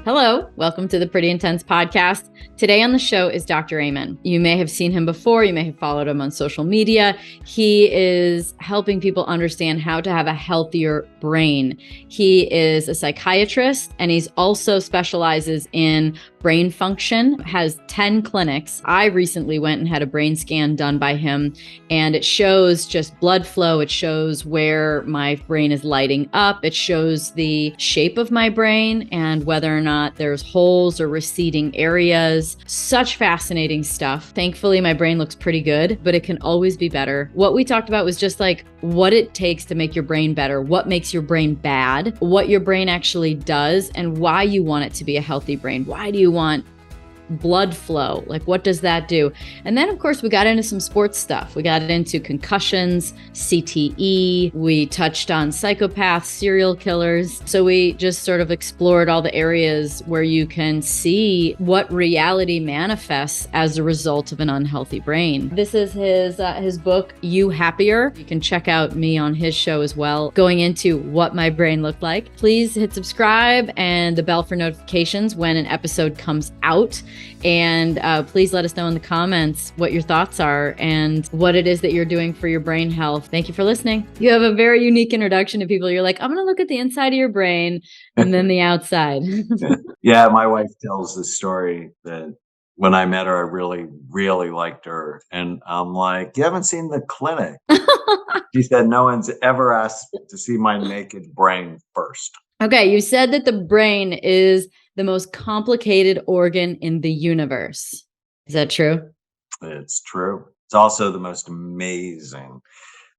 Hello, welcome to the Pretty Intense podcast. Today on the show is Dr. Amen. You may have seen him before. You may have followed him on social media. He is helping people understand how to have a healthier brain. He is a psychiatrist, and he's also specializes in brain function, has 10 clinics. I recently went and had a brain scan done by him, and it shows just blood flow. It shows where my brain is lighting up. It shows the shape of my brain and whether or not there's holes or receding areas. Such fascinating stuff. Thankfully, my brain looks pretty good, but it can always be better. What we talked about was just like what it takes to make your brain better, what makes your brain bad, what your brain actually does, and why you want it to be a healthy brain. Why do you want blood flow? Like, what does that do? And then, of course, we got into some sports stuff. We got into concussions, CTE. We touched on psychopaths, serial killers. So we just sort of explored all the areas where you can see what reality manifests as a result of an unhealthy brain. This is his book, You Happier. You can check out me on his show as well, going into what my brain looked like. Please hit subscribe and the bell for notifications when an episode comes out. And please let us know in the comments what your thoughts are and what it is that you're doing for your brain health. Thank you for listening. You have a very unique introduction to people. You're like, I'm going to look at the inside of your brain and then the outside. Yeah, my wife tells the story that when I met her, I really, really liked her. And I'm like, you haven't seen the clinic. She said, no one's ever asked to see my naked brain first. Okay, you said that the brain is the most complicated organ in the universe. Is that true? It's true. It's also the most amazing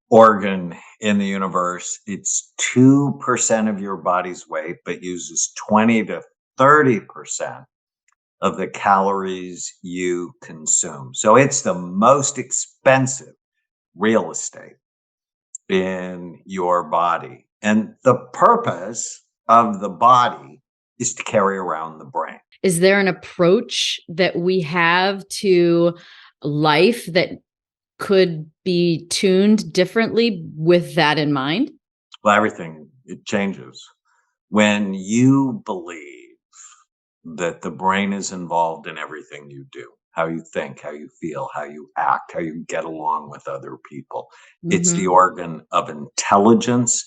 organ in the universe. It's 2% of your body's weight, but uses 20 to 30% of the calories you consume. So it's the most expensive real estate in your body. And the purpose of the body is to carry around the brain. Is there an approach that we have to life that could be tuned differently with that in mind? Well, everything, it changes. When you believe that the brain is involved in everything you do, how you think, how you feel, how you act, how you get along with other people. It's the organ of intelligence,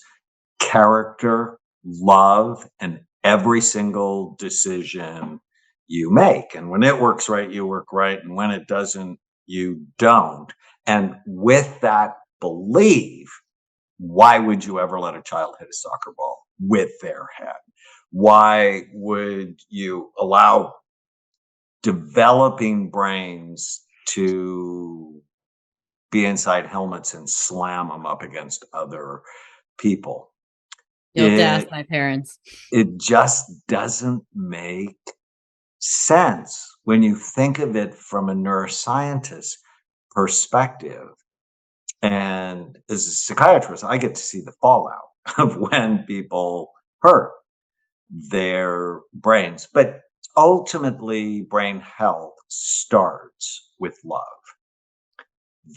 character, love, and every single decision you make. And when it works right, you work right. And when it doesn't, you don't. And with that belief, why would you ever let a child hit a soccer ball with their head? Why would you allow developing brains to be inside helmets and slam them up against other people? You'll have to ask my parents. It just doesn't make sense when you think of it from a neuroscientist perspective. And as a psychiatrist, I get to see the fallout of when people hurt their brains. But ultimately, brain health starts with love.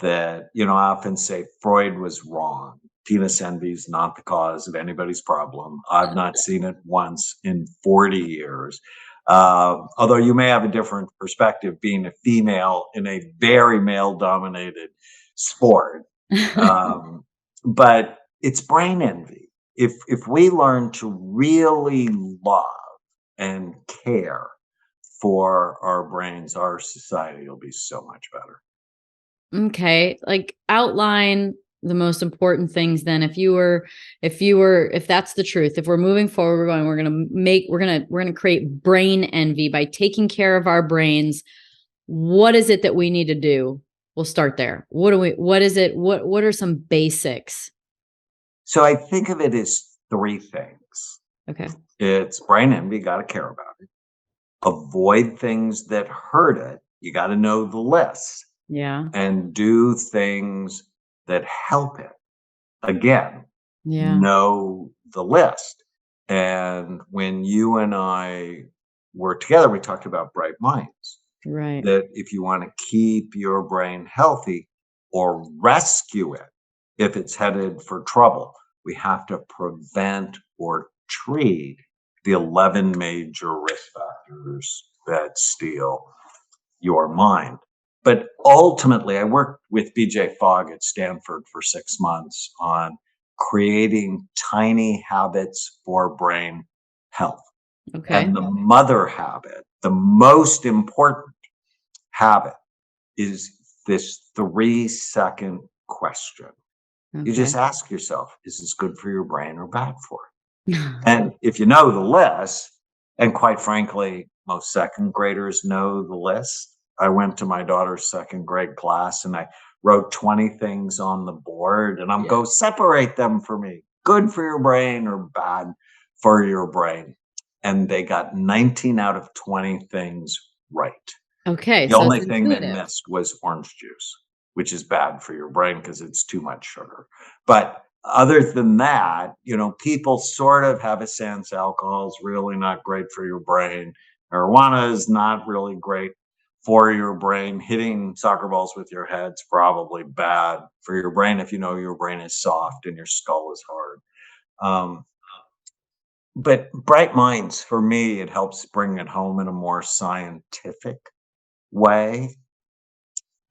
That, I often say Freud was wrong. Penis envy is not the cause of anybody's problem. I've not seen it once in 40 years. Although you may have a different perspective being a female in a very male-dominated sport. But it's brain envy. If we learn to really love and care for our brains, our society will be so much better. Okay, like outline the most important things then. If that's the truth, if we're moving forward, we're going to create brain envy by taking care of our brains. What is it that we need to do? We'll start there. What is it? What are some basics? So I think of it as three things. Okay. It's brain envy, got to care about it. Avoid things that hurt it. You got to know the list. Yeah. And do things that help it. Again, know the list. And when you and I were together, we talked about bright minds. Right. That if you want to keep your brain healthy or rescue it, if it's headed for trouble, we have to prevent or treat the 11 major risk factors that steal your mind. But ultimately, I worked with BJ Fogg at Stanford for 6 months on creating tiny habits for brain health. Okay. And the mother habit, the most important habit, is this 3-second question. You Okay. just ask yourself, is this good for your brain or bad for it? And if you know the list, and quite frankly, most second graders know the list. I went to my daughter's second grade class and I wrote 20 things on the board and I'm Yeah. go separate them for me. Good for your brain or bad for your brain. And they got 19 out of 20 things right. Okay. The So it's only thing they intuitive. missed was orange juice, which is bad for your brain because it's too much sugar. But other than that, people sort of have a sense alcohol is really not great for your brain. Marijuana is not really great for your brain. Hitting soccer balls with your head's probably bad for your brain if you know your brain is soft and your skull is hard. Um, but bright minds, for me, it helps bring it home in a more scientific way.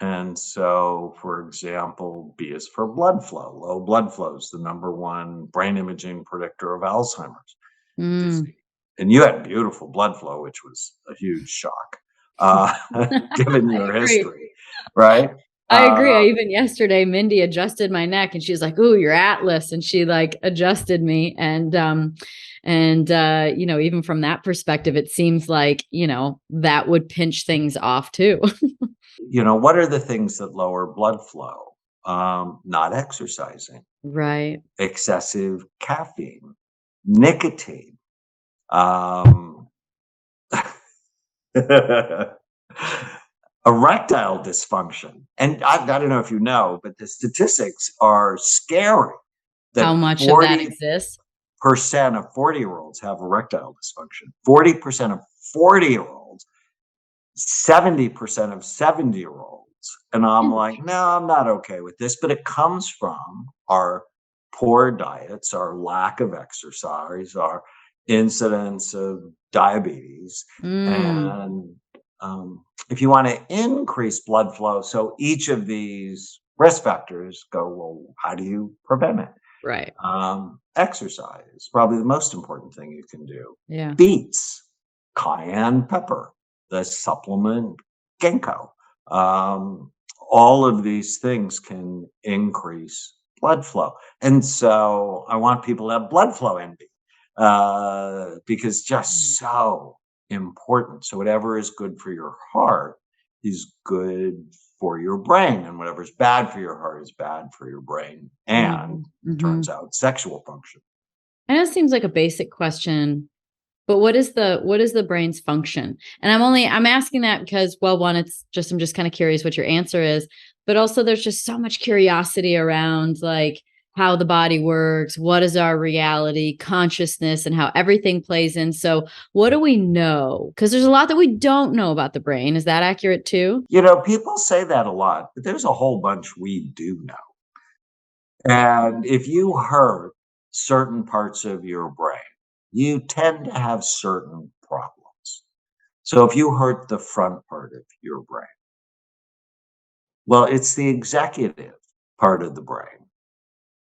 And so, for example, B is for blood flow. Low blood flow is the number one brain imaging predictor of Alzheimer's Mm. disease. And you had beautiful blood flow, which was a huge shock, uh, given I your agree. history, right? I agree. Uh, Even yesterday, Mindy adjusted my neck and she's like, "Ooh, your atlas." And she like adjusted me. Even from that perspective, it seems like, that would pinch things off too. what are the things that lower blood flow? Not exercising, Right. excessive caffeine, nicotine. Um, Erectile dysfunction. And I don't know if you know, but the statistics are scary How that much of that 40% exists? of 40-year-olds have erectile dysfunction. 40% of 40-year-olds, 70% of 70-year-olds. And I'm like, no, I'm not okay with this. But it comes from our poor diets, our lack of exercise, our incidence of diabetes. Mm, And if you want to increase blood flow, so each of these risk factors go, well, how do you prevent it? right. Exercise is probably the most important thing you can do. Yeah. Beets, cayenne pepper, the supplement ginkgo. Um, all of these things can increase blood flow. And so I want people to have blood flow envy because just so important. So whatever is good for your heart is good for your brain, and whatever's bad for your heart is bad for your brain. And Mhm, mhm. turns out sexual function. And it seems like a basic question, but what is the brain's function? And I'm asking that because, well, one, I'm just kind of curious what your answer is, but also there's just so much curiosity around like how the body works, what is our reality, consciousness, and how everything plays in. So what do we know? Because there's a lot that we don't know about the brain. Is that accurate too? People say that a lot, but there's a whole bunch we do know. And if you hurt certain parts of your brain, you tend to have certain problems. So if you hurt the front part of your brain, well, it's the executive part of the brain.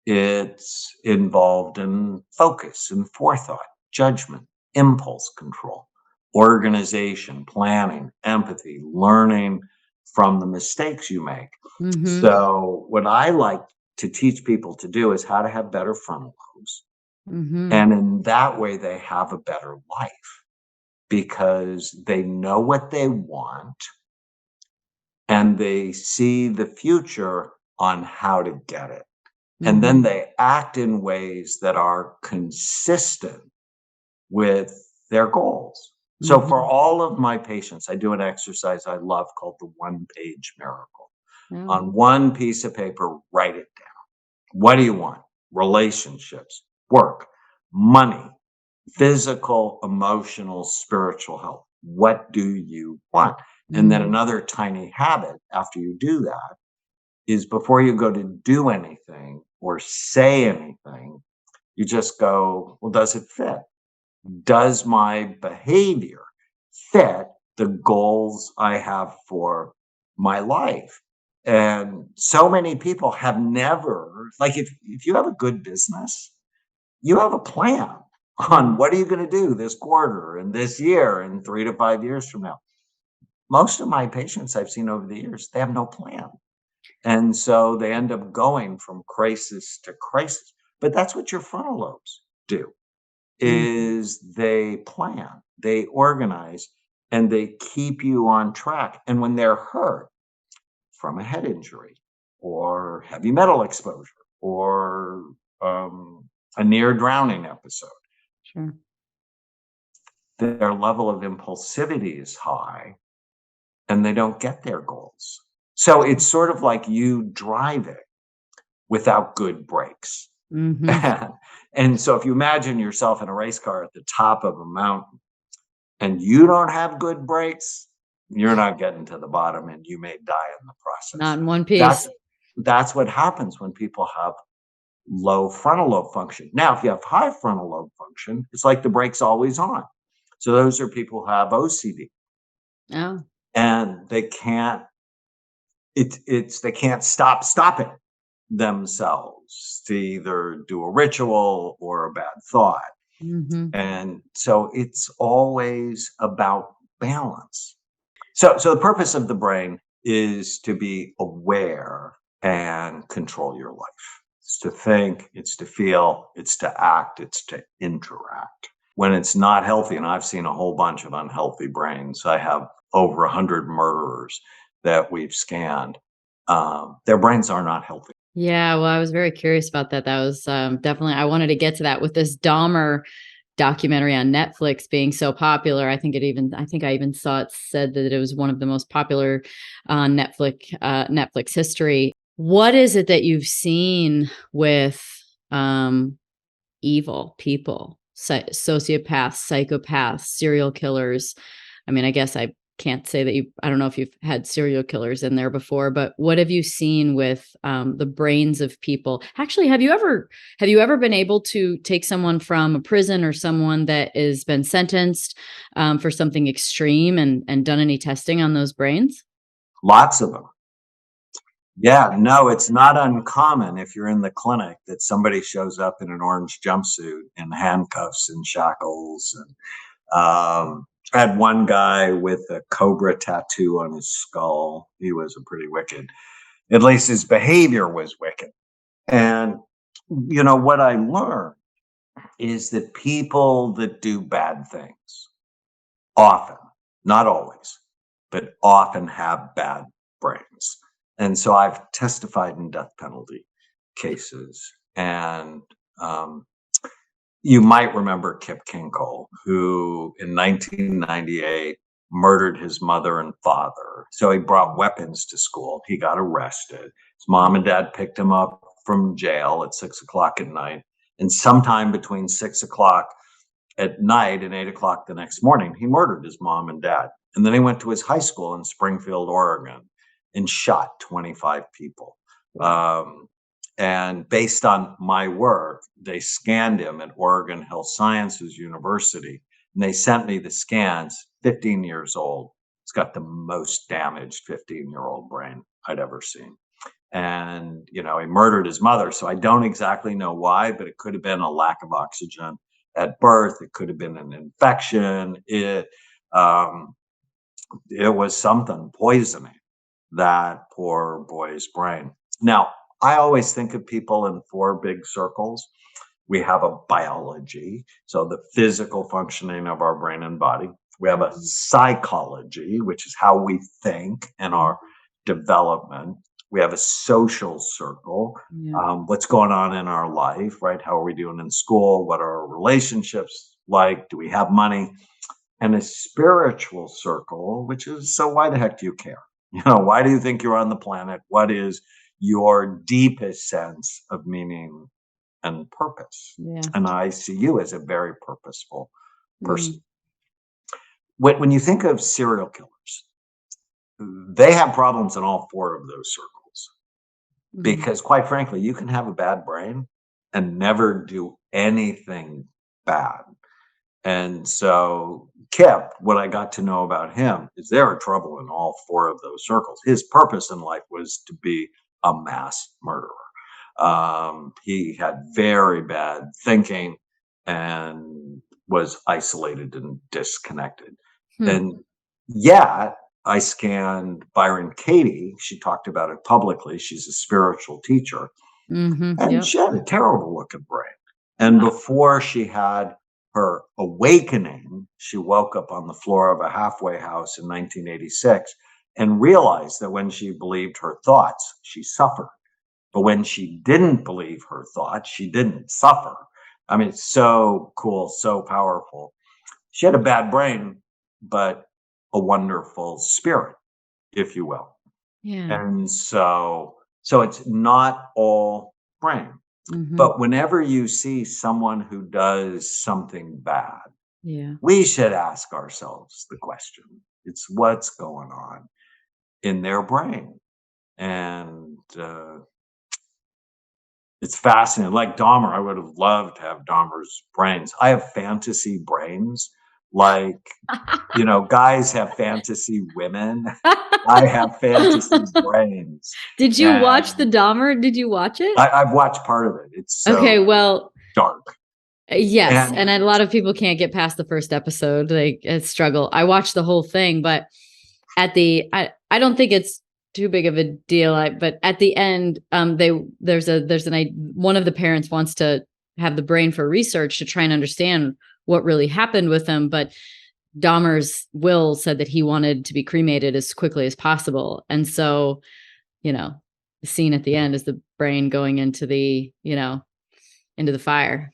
It's involved in focus and forethought, judgment, impulse control, organization, planning, empathy, learning from the mistakes you make. Mm-hmm. So, what I like to teach people to do is how to have better frontal lobes. Mm-hmm. And in that way, they have a better life because they know what they want and they see the future on how to get it. And then Mm-hmm. they act in ways that are consistent with their goals. So for Mm-hmm. all of my patients, I do an exercise I love called the one-page miracle. Oh. On one piece of paper, write it down. What do you want? Relationships, work, money, physical, emotional, spiritual health. What do you want? And then Mm-hmm. another tiny habit after you do that is before you go to do anything or say anything, you just go, well, does it fit? Does my behavior fit the goals I have for my life? And so many people have never, like, if you have a good business, you have a plan on what are you going to do this quarter and this year and 3 to 5 years from now. Most of my patients I've seen over the years, they have no plan. And so they end up going from crisis to crisis. But that's what your frontal lobes do, Mhm. is they plan, they organize, and they keep you on track. And when they're hurt from a head injury or heavy metal exposure or a near drowning episode, Sure. their level of impulsivity is high and they don't get their goals. So it's sort of like you driving without good brakes. Mhm. And so if you imagine yourself in a race car at the top of a mountain and you don't have good brakes, you're not getting to the bottom and you may die in the process. Not in one That's piece. that's what happens when people have low frontal lobe function. Now, if you have high frontal lobe function, it's like the brake's always on. So those are people who have OCD Oh. and they can't they can't stop stopping themselves to either do a ritual or a bad thought. Mhm. And so it's always about balance. So the purpose of the brain is to be aware and control your life. It's to think, it's to feel, it's to act, it's to interact. When it's not healthy, and I've seen a whole bunch of unhealthy brains, I have over 100 murderers that we've scanned. Their brains are not healthy. Yeah, well, I was very curious about that. That was, definitely I wanted to get to that with this Dahmer documentary on Netflix being so popular. I think I even saw it said that it was one of the most popular on Netflix history. What is it that you've seen with um evil people, sociopaths, psychopaths, serial killers? I mean, I guess I can't say that I don't know if you've had serial killers in there before, but what have you seen with the brains of people? Actually, have you ever been able to take someone from a prison or someone that has been sentenced for something extreme and done any testing on those brains? Lots of them. Yeah, no, it's not uncommon if you're in the clinic that somebody shows up in an orange jumpsuit and handcuffs and shackles. And I had one guy with a cobra tattoo on his skull. He was a pretty wicked, at least his behavior was wicked. And, what I learned is that people that do bad things often, not always, but often have bad brains. And so I've testified in death penalty cases. And um, you might remember Kip Kinkle, who in 1998 murdered his mother and father. So he brought weapons to school. He got arrested. His mom and dad picked him up from jail at 6 o'clock at night. And sometime between 6 o'clock at night and 8 o'clock the next morning, he murdered his mom and dad. And then he went to his high school in Springfield, Oregon, and shot 25 people. And based on my work, they scanned him at Oregon Health Sciences University, and they sent me the scans. 15 years old. He's got the most damaged 15-year-old brain I'd ever seen. And, he murdered his mother. So I don't exactly know why, but it could have been a lack of oxygen at birth. It could have been an infection. Um, it was something poisoning that poor boy's brain. Now, I always think of people in four big circles. We have a biology, so the physical functioning of our brain and body. We have a psychology, which is how we think and our development. We have a social circle, Yeah. what's going on in our life, right? How are we doing in school? What are our relationships like? Do we have money? And a spiritual circle, which is, so why the heck do you care? Why do you think you're on the planet? What is your deepest sense of meaning and purpose? Yeah. And I see you as a very purposeful person. Mm. When you think of serial killers, they have problems in all four of those circles Mm. because, quite frankly, you can have a bad brain and never do anything bad. And so Kip, what I got to know about him is there are trouble in all four of those circles. His purpose in life was to be a mass murderer. He had very bad thinking and was isolated and disconnected. Hmm. And yet, I scanned Byron Katie. She talked about it publicly. She's a spiritual teacher, and Yep. she had a terrible looking brain. And before she had her awakening, she woke up on the floor of a halfway house in 1986 and realized that when she believed her thoughts, she suffered. But when she didn't believe her thoughts, she didn't suffer. I mean, it's so cool, so powerful. She had a bad brain, but a wonderful spirit, if you will. Yeah. And so it's not all brain. Hmm. But whenever you see someone who does something bad, Yeah. we should ask ourselves the question. It's what's going on in their brain. And it's fascinating. Like Dahmer, I would have loved to have Dahmer's brains. I have fantasy brains. Like, guys have fantasy women. I have fantasy brains. Did you watch the And Dahmer? Did you watch it? I've watched part of it. It's Okay, so well, dark. yes, And and a lot of people can't get past the first episode. Like, it's struggle. I watched the whole thing, but I don't think it's too big of a deal. But at the end, one of the parents wants to have the brain for research to try and understand what really happened with him, but Dahmer's will said that he wanted to be cremated as quickly as possible. And so, the scene at the end is the brain going into into the fire.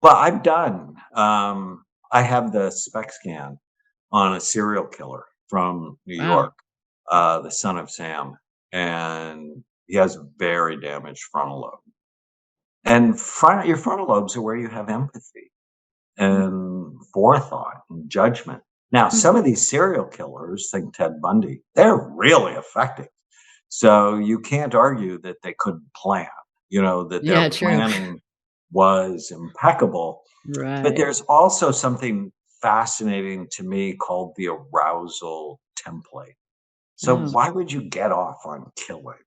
well, I've done. I have the SPECT scan on a serial killer from New Wow. York, the son of Sam, and he has a very damaged frontal lobe. And your frontal lobes are where you have empathy and forethought and judgment. Now, Mhm. some of these serial killers, think Ted Bundy, they're really effective. So you can't argue that they couldn't plan, that their Yeah, true. planning was impeccable. But Right. there's also something fascinating to me called the arousal template. So Oh, why would you get off on killing?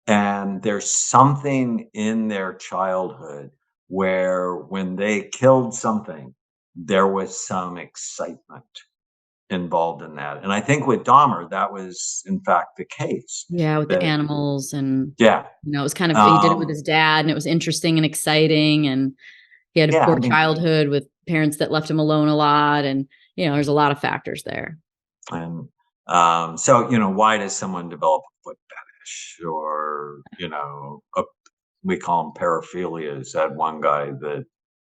And there's something in their childhood where when they killed something, there was some excitement involved in that. And I think with Dahmer, that was in fact the case. yeah, with the That animals and, yeah, it was kind of he did it with um, his dad, and it was interesting and exciting, and he had a yeah. poor I mean, childhood with parents that left him alone a lot, and, there's a lot of factors there. and so why does someone develop a foot fetish, or we call them paraphilias? That one guy that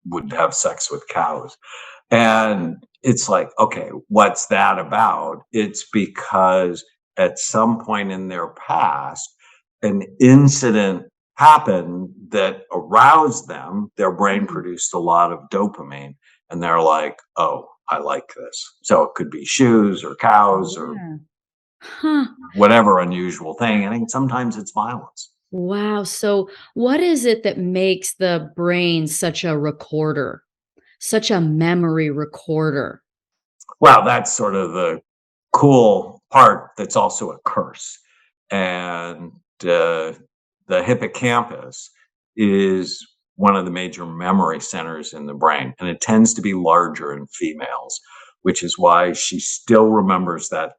would have sex with cows. And it's like, okay, what's that about? It's because at some point in their past, an incident happened that aroused them. Their brain Mm. produced a lot of dopamine, and they're like, oh, I like this. So it could be shoes or cows or Yeah. Huh. whatever unusual thing. I think sometimes it's violence. Wow. So, what is it that makes the brain such a recorder, such a memory recorder? Well, that's sort of the cool part that's also a curse. And the hippocampus is one of the major memory centers in the brain, and it tends to be larger in females, which is why she still remembers that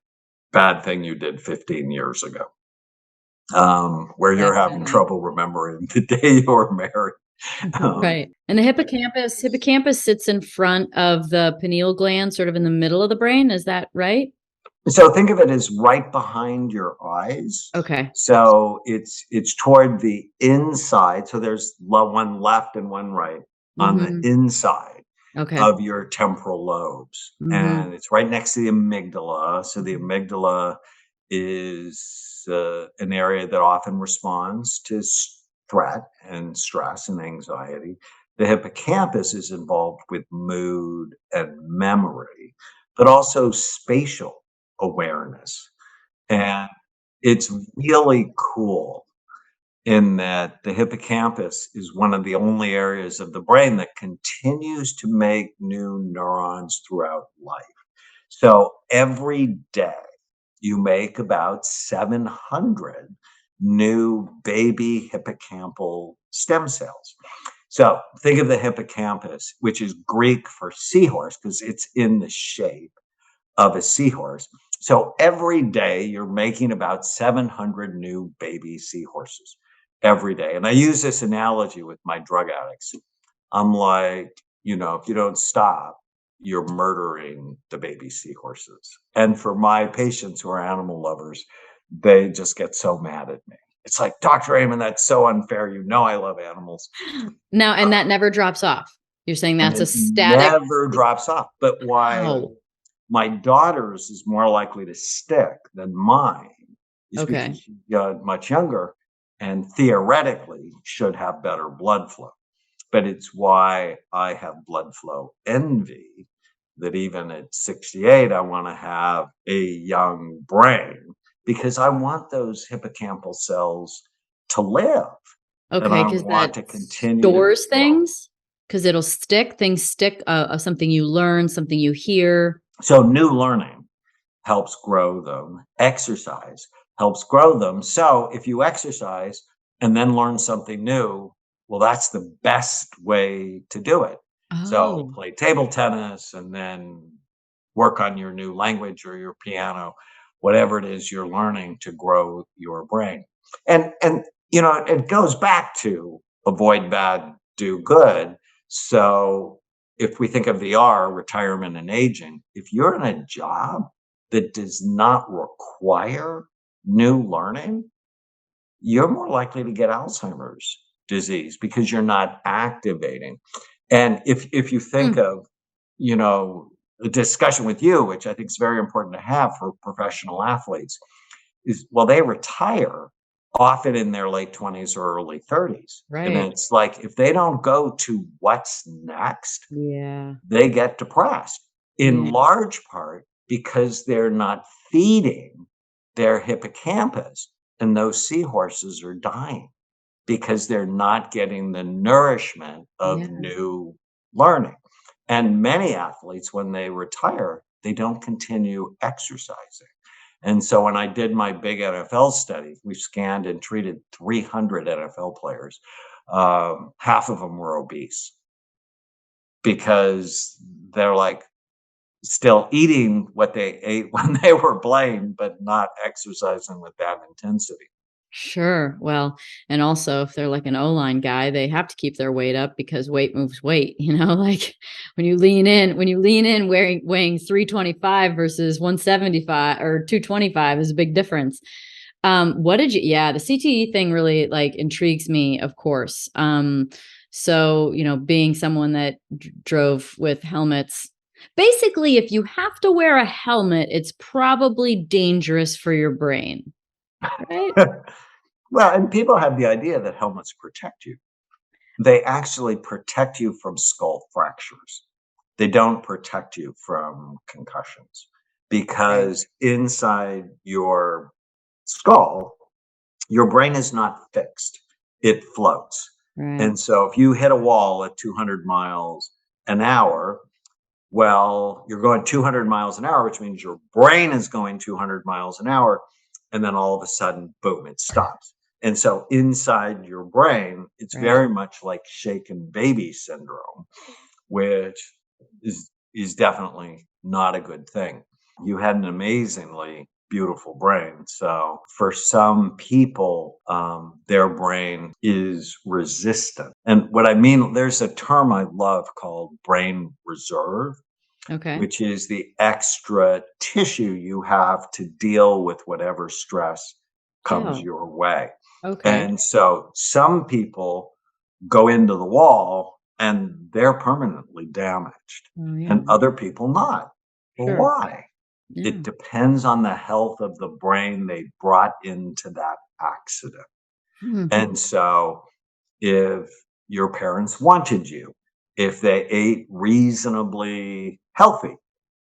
bad thing you did 15 years ago, where you're having Definitely. trouble remembering the day you were married. Um, Right. And the hippocampus sits in front of the pineal gland, sort of in the middle of the brain. Is that right? So think of it as right behind your eyes. Okay. So it's toward the inside. So there's one left and one right on the Hmm. inside Okay. of your temporal lobes. Hmm. And it's right next to the amygdala. So the amygdala is an area that often responds to threat and stress and anxiety. The hippocampus is involved with mood and memory, but also spatial awareness. And it's really cool. in that the hippocampus is one of the only areas of the brain that continues to make new neurons throughout life. So every day you make about 700 new baby hippocampal stem cells. So think of the hippocampus, which is Greek for seahorse because it's in the shape of a seahorse. So every day you're making about 700 new baby seahorses every day. And I use this analogy with my drug addicts. I'm like, if you don't stop, you're murdering the baby seahorses. And for my patients who are animal lovers, they just get so mad at me. It's like, Dr. Amen, that's so unfair. I love animals. Now, and that never drops off. You're saying And that's a it static. never drops off. But why Wow. my daughter's is more likely to stick than mine is Okay. because she's much younger and theoretically should have better blood flow. But it's why I have blood flow envy, that even at 68, I want to have a young brain because I want those hippocampal cells to live. And Okay, I because want that to continue to stores grow. things, because it'll stick. Things stick. Something you learn, something you hear. So new learning helps grow them. Exercise helps grow them. So if you exercise and then learn something new, well, that's the best way to do it. So Oh, play table tennis and then work on your new language or your piano, whatever it is you're learning to grow your brain. And it goes back to avoid bad, do good. So if we think of the R, retirement and aging, if you're in a job that does not require new learning, you're more likely to get Alzheimer's disease because you're not activating. And if you think of, a discussion with you, which I think is very important to have for professional athletes, is they retire often in their late 20s or early 30s. And right. it's like if they don't go to what's next, Yeah. they get depressed in Yeah. large part because they're not feeding their hippocampus, and those seahorses are dying because they're not getting the nourishment of Yeah. new learning. And many athletes, when they retire, they don't continue exercising. And so when I did my big NFL study, we scanned and treated 300 NFL players. Half of them were obese because they're like still eating what they ate when they were playing, but not exercising with that intensity. Sure. Well, and also if they're like an O-line guy, they have to keep their weight up because weight moves weight, like when you lean in weighing 325 versus 175 or 225 is a big difference. The CTE thing really like intrigues me, of course. So, being someone that drove with helmets, basically, if you have to wear a helmet, it's probably dangerous for your brain, right? Well, and people have the idea that helmets protect you. They actually protect you from skull fractures. They don't protect you from concussions Right. because inside your skull, your brain is not fixed, it floats. Right. And so if you hit a wall at 200 miles an hour, well, you're going 200 miles an hour, which means your brain is going 200 miles an hour. And then all of a sudden, boom, it stops. And so inside your brain, it's Right. very much like shaken baby syndrome, which is definitely not a good thing. You had an amazingly beautiful brain. So for some people, their brain is resistant. And what I mean, there's a term I love called brain reserve, Okay. which is the extra tissue you have to deal with whatever stress comes Oh, your way. okay. And so some people go into the wall and they're permanently damaged, Oh, yeah. and other people not. Well, Sure. why? Yeah. It depends on the health of the brain they brought into that accident. Hmm. And so if your parents wanted you, if they ate reasonably healthy,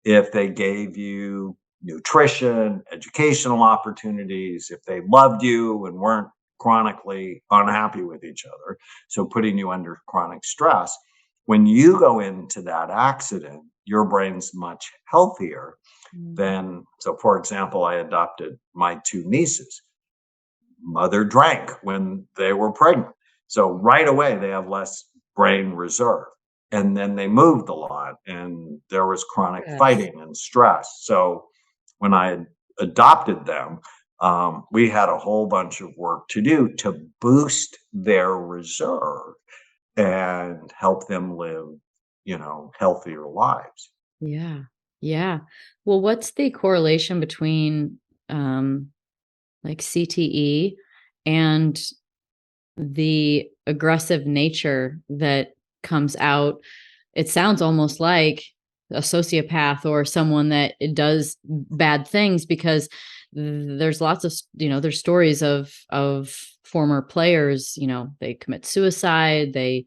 if they gave you nutrition, educational opportunities, if they loved you and weren't chronically unhappy with each other, so putting you under chronic stress. When you go into that accident, your brain's much healthier than, so for example, I adopted my two nieces. Mother drank when they were pregnant. So right away, they have less brain reserve. And then they moved a lot, and there was chronic fighting and stress. So when I adopted them, we had a whole bunch of work to do to boost their reserve and help them live, healthier lives. Yeah. Yeah. Well, what's the correlation between like CTE and the aggressive nature that comes out? It sounds almost like a sociopath or someone that it does bad things, because there's lots of, there's stories of former players, they commit suicide, they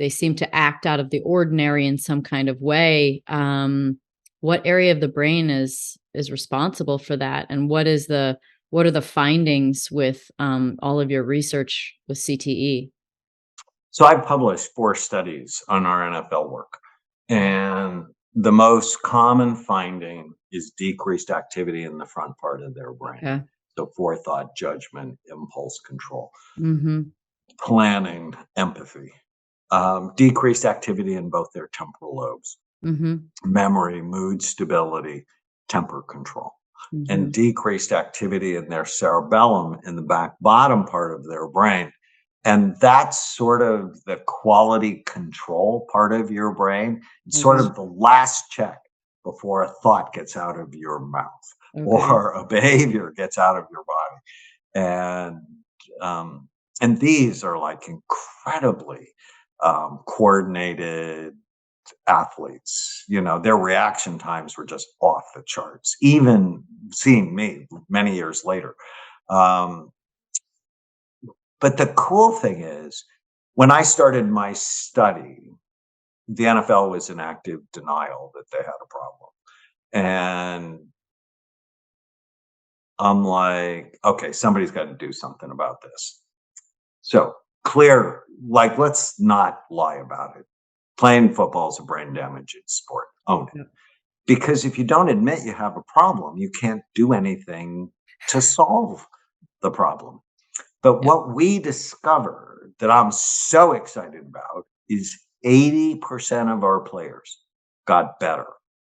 seem to act out of the ordinary in some kind of way. What area of the brain is responsible for that, and what are the findings with all of your research with CTE? So I've published 4 studies on our NFL work, and the most common finding is decreased activity in the front part of their brain. Okay. So forethought, judgment, impulse control, Mm-hmm. planning, empathy, decreased activity in both their temporal lobes, Mm-hmm. memory, mood stability, temper control, Mm-hmm. and decreased activity in their cerebellum in the back bottom part of their brain. And that's sort of the quality control part of your brain. It's sort Okay. of the last check before a thought gets out of your mouth Okay. or a behavior gets out of your body. And and these are like incredibly coordinated athletes. Their reaction times were just off the charts, even seeing me many years later. Um, but the cool thing is, when I started my study, the NFL was in active denial that they had a problem. And I'm like, okay, somebody's got to do something about this. So clear, like, let's not lie about it. Playing football is a brain damaging sport. Own it. Yep. Because if you don't admit you have a problem, you can't do anything to solve the problem. But Yep. what we discovered that I'm so excited about is 80% of our players got better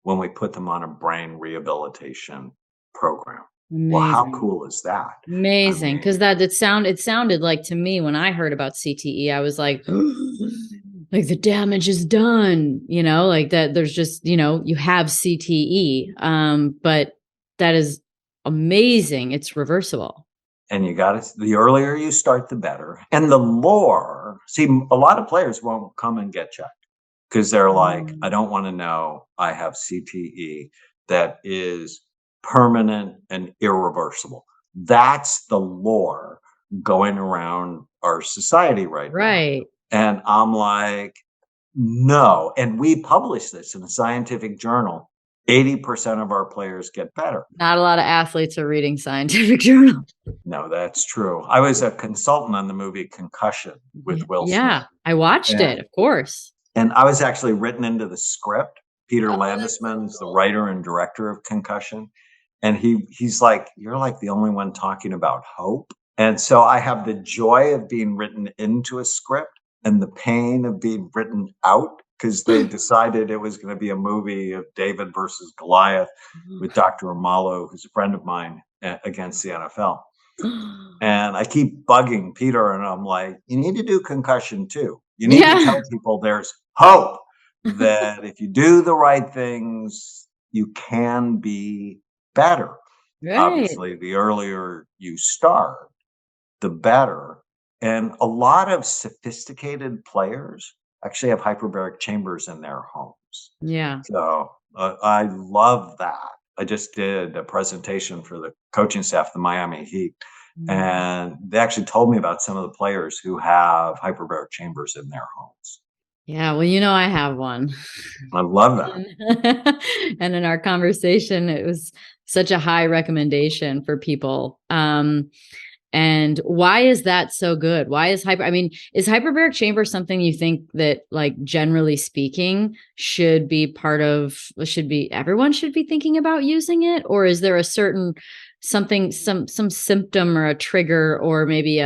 when we put them on a brain rehabilitation program. Well, how Amazing. cool is that? I Amazing. mean, Because it sounded like, to me, when I heard about CTE, I was like, like the damage is done, like that there's just, you have CTE. But that is amazing. It's reversible. and you got to, the earlier you start, the better. And the more, see, a lot of players won't come and get checked because they're like, I don't want to know I have CTE that is permanent and irreversible. That's the lore going around our society right now. Right. And I'm like, no. And we published this in a scientific journal. 80% of our players get better. Not a lot of athletes are reading scientific journal. No, that's true. I was a consultant on the movie Concussion with Will Smith. Yeah. I watched it, of course. And I was actually written into the script. Peter Oh, that's so Landesman's the cool. writer and director of Concussion. And he's like, you're like the only one talking about hope. And so I have the joy of being written into a script and the pain of being written out, because they decided it was going to be a movie of David versus Goliath with Dr. Amalo, who's a friend of mine, against the NFL. And I keep bugging Peter, and I'm like, you need to do Concussion too. You need to tell people there's hope, that if you do the right things, you can be better. Right. Obviously, the earlier you start, the better. And a lot of sophisticated players actually have hyperbaric chambers in their homes. Yeah. So I love that. I just did a presentation for the coaching staff of the Miami Heat, and they actually told me about some of the players who have hyperbaric chambers in their homes. Yeah. Well, I have one. I love that. And in our conversation, it was such a high recommendation for people. And why is that so good? Why is is hyperbaric chamber something you think that, like, generally speaking, everyone should be thinking about using it? Or is there a certain something, some symptom or a trigger, or maybe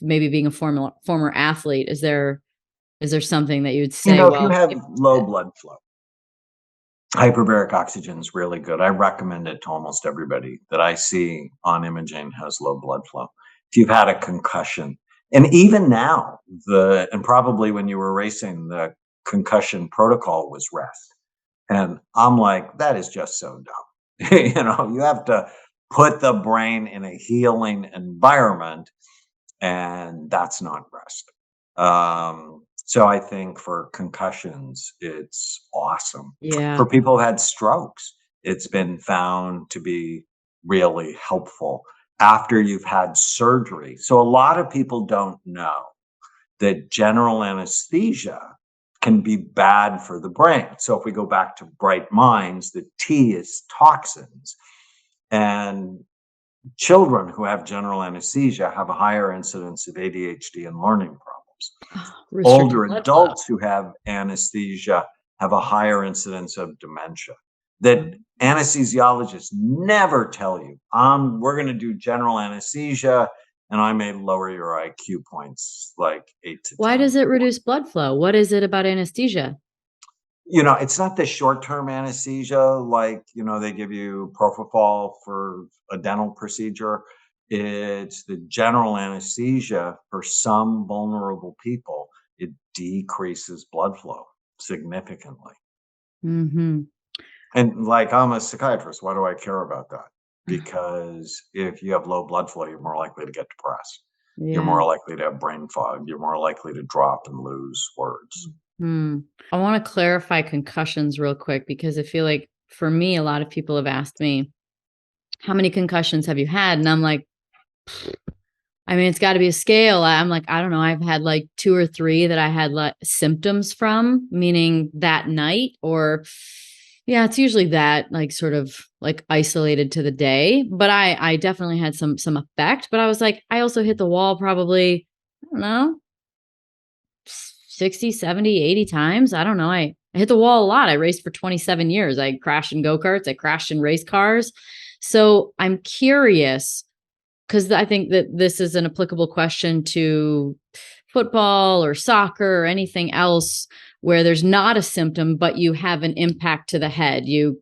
maybe being a former athlete, is there something that you'd say, If you well, have low blood flow, hyperbaric oxygen is really good. I recommend it to almost everybody that I see on imaging has low blood flow. If you've had a concussion, and even now, and probably when you were racing, the concussion protocol was rest. And I'm like, that is just so dumb. You have to put the brain in a healing environment, and that's not rest. So I think for concussions, it's awesome. yeah, For people who had strokes, it's been found to be really helpful after you've had surgery. So a lot of people don't know that general anesthesia can be bad for the brain. So if we go back to bright minds, the T is toxins. And children who have general anesthesia have a higher incidence of ADHD and learning problems. restricted Older blood flow. adults who have anesthesia have a higher incidence of dementia. That anesthesiologists never tell you, we're going to do general anesthesia and I may lower your IQ points like 8 to 10. Why does it reduce blood flow? What is it about anesthesia? It's not the short-term anesthesia, like, they give you propofol for a dental procedure. It's the general anesthesia for some vulnerable people. It decreases blood flow significantly. Mm-hmm. And like, I'm a psychiatrist. Why do I care about that? Because if you have low blood flow, you're more likely to get depressed. You're Yeah. more likely to have brain fog. You're more likely to drop and lose words. Hmm. I want to clarify concussions real quick, because I feel like for me, a lot of people have asked me, how many concussions have you had? And I'm like, it's got to be a scale. I'm like, I don't know. I've had like 2 or 3 that I had like symptoms from, meaning that night, or yeah, it's usually that, like, sort of like isolated to the day. But I definitely had some effect. But I was like, I also hit the wall probably, I don't know, 60, 70, 80 times. I don't know. I hit the wall a lot. I raced for 27 years. I crashed in go-karts. I crashed in race cars. So I'm curious, because I think that this is an applicable question to football or soccer or anything else where there's not a symptom, but you have an impact to the head. You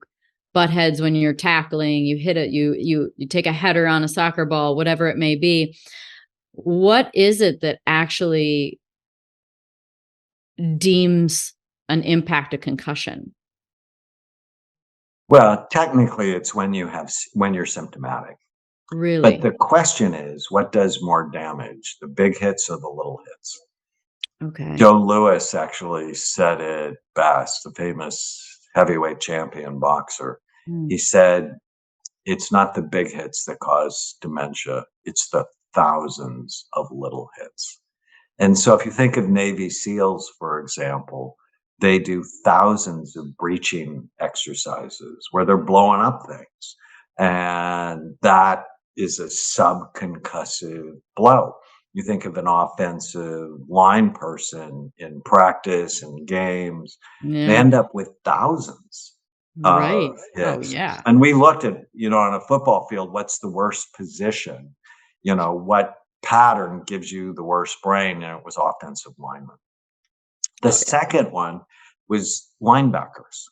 butt heads when you're tackling, you hit it, you take a header on a soccer ball, whatever it may be. What is it that actually deems an impact a concussion? Well, technically, it's when you're symptomatic. But Really? the question is, what does more damage, the big hits or the little hits? Okay. Joe Louis actually said it best, the famous heavyweight champion boxer. Mm. He said, it's not the big hits that cause dementia, it's the thousands of little hits. And so if you think of Navy SEALs, for example, they do thousands of breaching exercises where they're blowing up things. And that is a subconcussive blow. You think of an offensive line person in practice and games, they Yeah. end up with thousands Right. of Oh, hits. yeah. And we looked at, on a football field, what's the worst position? What pattern gives you the worst brain? And it was offensive lineman. The Oh, yeah. second one was linebackers,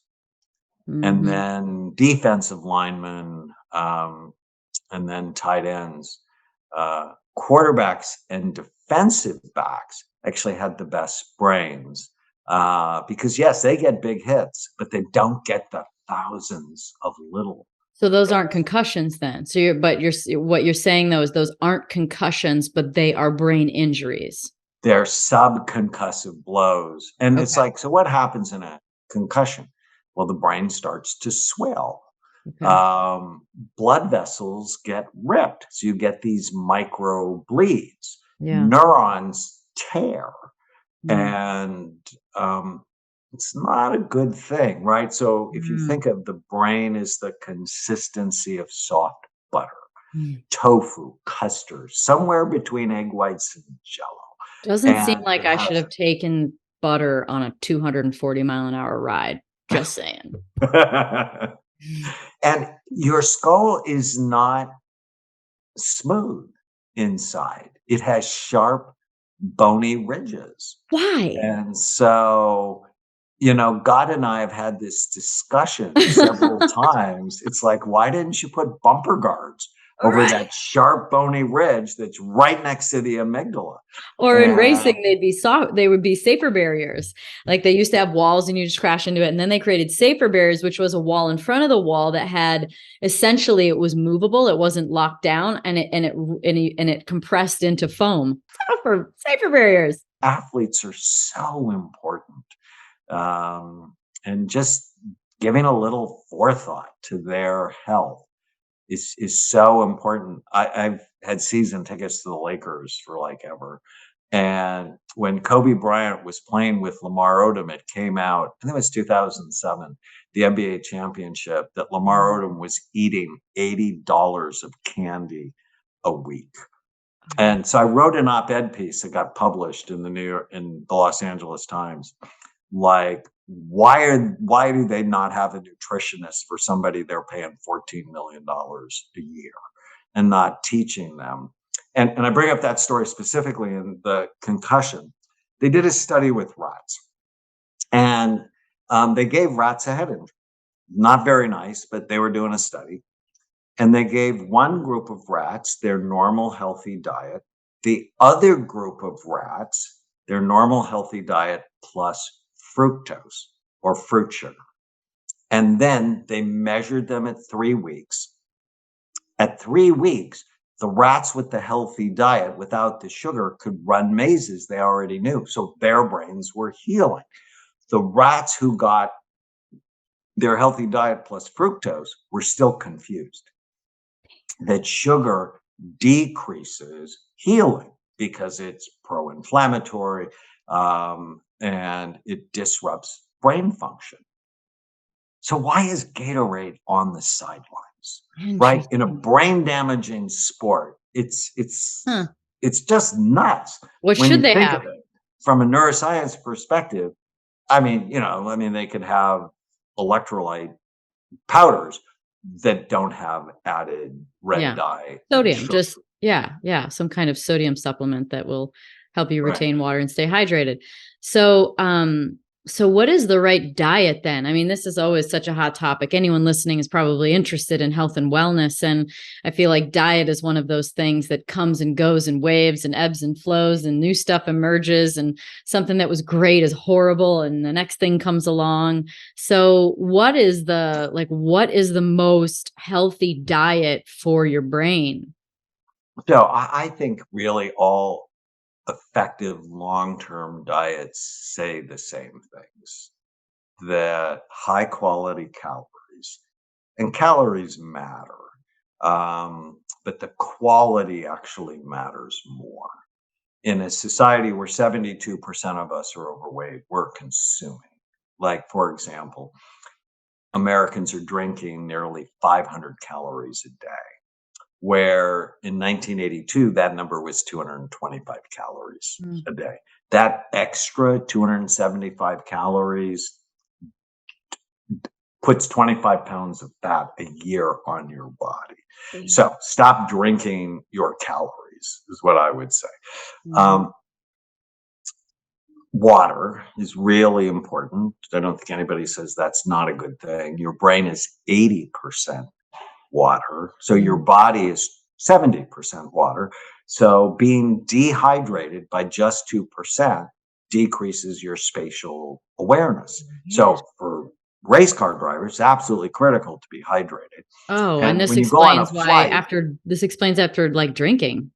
and Mhm. then defensive linemen, and then tight ends. Quarterbacks and defensive backs actually had the best brains, because yes, they get big hits, but they don't get the thousands of little. So those aren't concussions then. So what you're saying though is those aren't concussions, but they are brain injuries. They're subconcussive blows. And it's Okay. like, so what happens in a concussion? Well, the brain starts to swell. Okay. Um, Blood vessels get ripped. So you get these micro bleeds. Yeah. Neurons tear. Mm. And it's not a good thing, right? So if you Mm. think of the brain as the consistency of soft butter, tofu, custard, somewhere between egg whites and Jello. Doesn't seem And like it I should has have taken butter on a 240-mile-an-hour ride. Just saying. and your skull is not smooth inside. It has sharp, bony ridges. Why? And so, God and I have had this discussion several times. It's like, why didn't you put bumper guards over Right. that sharp, bony ridge that's right next to the amygdala? Or in racing, And they'd be soft. They would be safer barriers. Like they used to have walls and you just crash into it. And then they created safer barriers, which was a wall in front of the wall that had essentially it was movable. It wasn't locked down, and it compressed into foam. For safer barriers. athletes are so important. And just giving a little forethought to their health is so important. I've had season tickets to the Lakers for like ever. And when Kobe Bryant was playing with Lamar Odom, it came out, I think it was 2007, the NBA championship, that Lamar Odom was eating $80 of candy a week. And so I wrote an op-ed piece that got published in the Los Angeles Times. Like, why do they not have a nutritionist for somebody they're paying $14 million a year and not teaching them? And I bring up that story specifically in the concussion. They did a study with rats, and they gave rats a head injury. Not very nice, but they were doing a study. And they gave one group of rats their normal healthy diet, the other group of rats their normal healthy diet plus fructose or fruit sugar. And then they measured them at 3 weeks. At 3 weeks, the rats with the healthy diet without the sugar could run mazes they already knew. So their brains were healing. The rats who got their healthy diet plus fructose were still confused that sugar decreases healing because it's pro-inflammatory, and it disrupts brain function. So why is Gatorade on the sidelines, right? In a brain damaging sport, it's just nuts. What When should you they think have? of it from a neuroscience perspective. I mean, they could have electrolyte powders that don't have added red dye and Sodium, sugar. just some kind of sodium supplement that will help you Right. retain water and stay hydrated. So, so what is the right diet then? I mean, this is always such a hot topic. Anyone listening is probably interested in health and wellness. And I feel like diet is one of those things that comes and goes in waves and ebbs and flows, and new stuff emerges, and something that was great is horrible, and the next thing comes along. So what is the most healthy diet for your brain? So I think really all effective long-term diets say the same things, that high quality calories, and calories matter, but the quality actually matters more. In a society where 72% of us are overweight, we're consuming. Like, for example, Americans are drinking nearly 500 calories a day, where in 1982, that number was 225 calories a day. That extra 275 calories puts 25 pounds of fat a year on your body. So stop drinking your calories is what I would say. Water is really important. I don't think anybody says that's not a good thing. Your brain is 80% water. So your body is 70% water. So being dehydrated by just 2% decreases your spatial awareness. So for race car drivers, it's absolutely critical to be hydrated. Oh, and And this when you go on a explains why flight, after like drinking.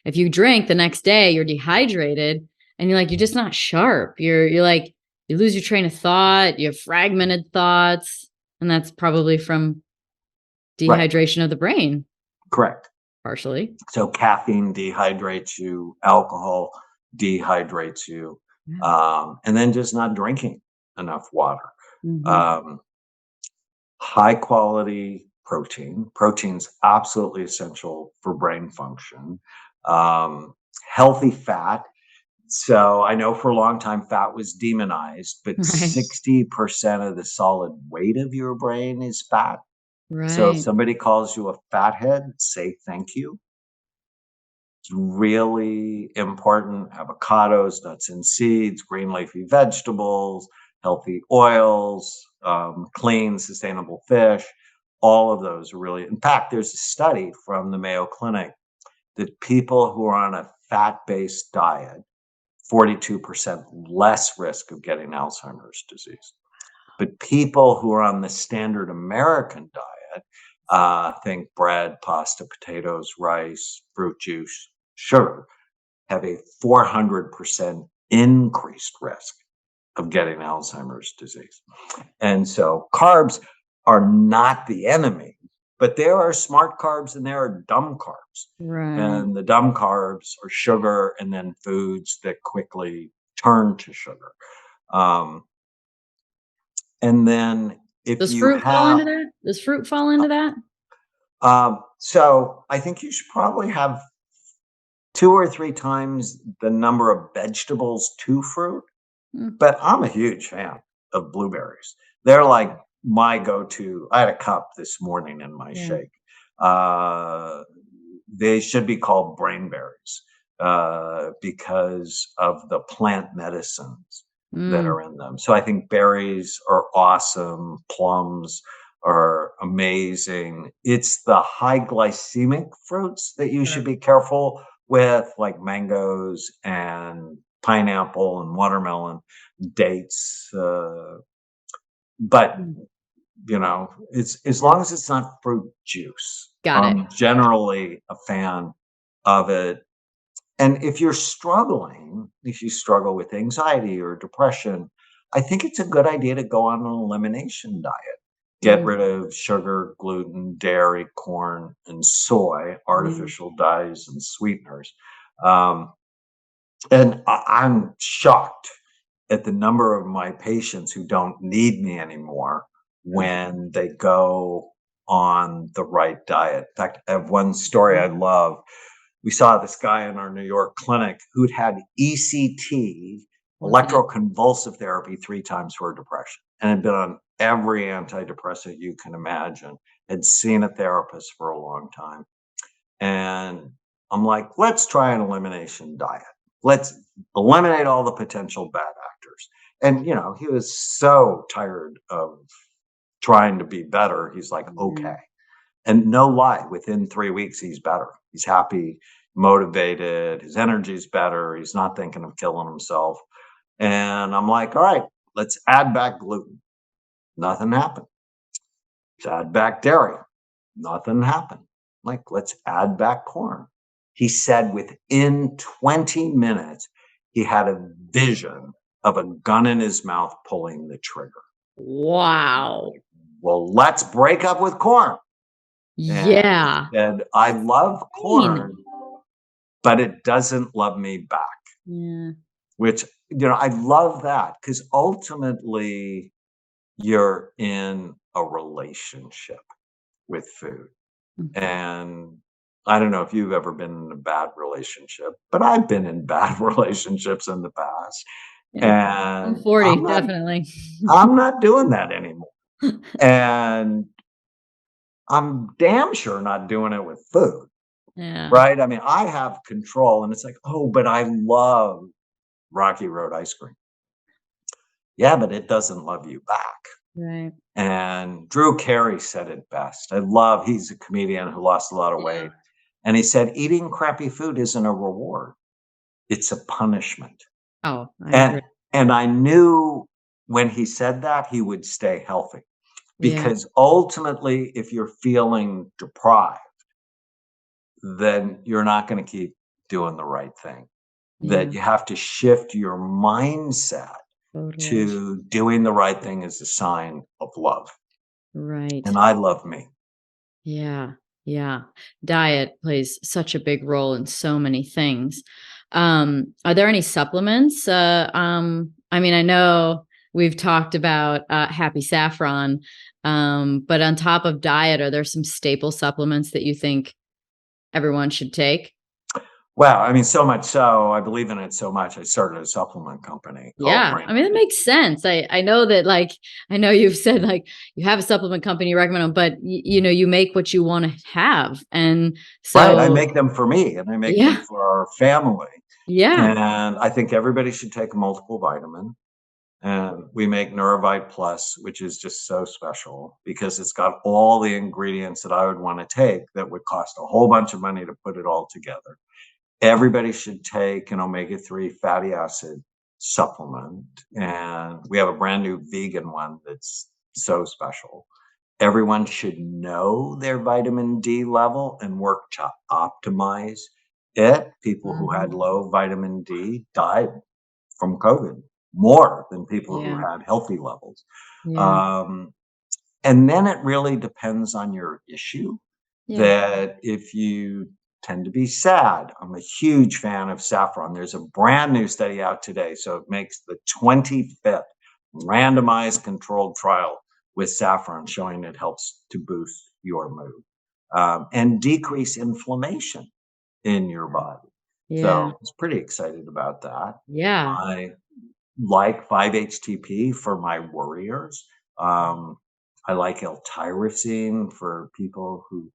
If you drink the next day, you're dehydrated and you're just not sharp. You're like, you lose your train of thought, you have fragmented thoughts, and that's probably from right, dehydration of the brain, correct. partially. So caffeine dehydrates you, alcohol dehydrates you, and then just not drinking enough water. High quality protein. Protein's absolutely essential for brain function. Healthy fat. So I know for a long time fat was demonized, but Right. 60% of the solid weight of your brain is fat. So if Right. somebody calls you a fathead, say thank you. It's really important. Avocados, nuts and seeds, green leafy vegetables, healthy oils, clean, sustainable fish. All of those are really, in fact, there's a study from the Mayo Clinic that people who are on a fat-based diet, 42% less risk of getting Alzheimer's disease. But people who are on the standard American diet, think bread, pasta, potatoes, rice, fruit juice, sugar, have a 400% increased risk of getting Alzheimer's disease. And so carbs are not the enemy, but there are smart carbs and there are dumb carbs. Right. And the dumb carbs are sugar and then foods that quickly turn to sugar. And then if Does you fruit fall have, into that? Does fruit fall into that? so I think you should probably have 2 or 3 times the number of vegetables to fruit, Mm, but I'm a huge fan of blueberries. They're like my go-to. I had a cup this morning in my yeah. shake. Uh, they should be called brainberries, because of the plant medicines that Mm, are in them. So I think berries are awesome. Plums are amazing. It's the high glycemic fruits that you should sure. be careful with, like mangoes and pineapple and watermelon, dates. But Mm, it's as long as it's not fruit juice. got it. I'm generally a fan of it. And if you're struggling, if you struggle with anxiety or depression, I think it's a good idea to go on an elimination diet. Get Mm, rid of sugar, gluten, dairy, corn, and soy, yeah. artificial dyes and sweeteners. Um, and I'm shocked at the number of my patients who don't need me anymore when they go on the right diet. In fact, I have one story I love. We saw this guy in our New York clinic who'd had ECT, What's that? electroconvulsive therapy, 3 times for depression, and had been on every antidepressant you can imagine, had seen a therapist for a long time. And I'm like, let's try an elimination diet. Let's eliminate all the potential bad actors. And, he was so tired of trying to be better. He's like, Yeah. okay. And no lie, within 3 weeks, he's better. He's happy, motivated, his energy's better. He's not thinking of killing himself. And I'm like, all right, let's add back gluten. Nothing happened. Let's add back dairy. Nothing happened. Like, let's add back corn. He said within 20 minutes, he had a vision of a gun in his mouth pulling the trigger. Wow. Well, let's break up with corn. And he Yeah. said, I love Insane. corn, but it doesn't love me back, Yeah. which, I love that because ultimately you're in a relationship with food. Mm, And I don't know if you've ever been in a bad relationship, but I've been in bad relationships in the past. yeah. I'm And 40, definitely. I'm not doing that anymore. And I'm damn sure not doing it with food. Yeah. Right? I mean, I have control and it's like, "Oh, but I love Rocky Road ice cream." Yeah, but it doesn't love you back. Right. And Drew Carey said it best. He's a comedian who lost a lot of Yeah. weight. And he said, "Eating crappy food isn't a reward. It's a punishment." Oh, I agree. And and I knew when he said that he would stay healthy Yeah. because ultimately if you're feeling deprived, then you're not going to keep doing the right thing. Yeah. That you have to shift your mindset Totally. to doing the right thing as a sign of love. Right. And I love me. Yeah. Yeah. Diet plays such a big role in so many things. Are there any supplements? I mean, I know we've talked about happy saffron. But on top of diet, are there some staple supplements that you think everyone should take? Well, I mean, so much so, I believe in it so much, I started a supplement company called Yeah. I mean, it Ramani. makes sense. I know that, like, I know you've said, like, you have a supplement company, you recommend them, but you know, you make what you want to have. And Right, I so, make them for me, and I make them yeah, for our family, yeah. and I think everybody should take a multiple vitamin, and we make Neurovite Plus, which is just so special because it's got all the ingredients that I would wanna take that would cost a whole bunch of money to put it all together. Everybody should take an omega-3 fatty acid supplement, and we have a brand new vegan one that's so special. Everyone should know their vitamin D level and work to optimize it. People who had Mhm. low vitamin D died from COVID more than people who Yeah. had healthy levels. Yeah. Um, and then it really depends on your issue. Yeah. That if you tend to be sad, I'm a huge fan of saffron. There's a brand new study out today, so it makes the 25th randomized controlled trial with saffron showing it helps to boost your mood and decrease inflammation in your body. So Yeah. I was pretty excited about that. Yeah. I like 5-HTP for my worriers. Um, I like L-tyrosine for people who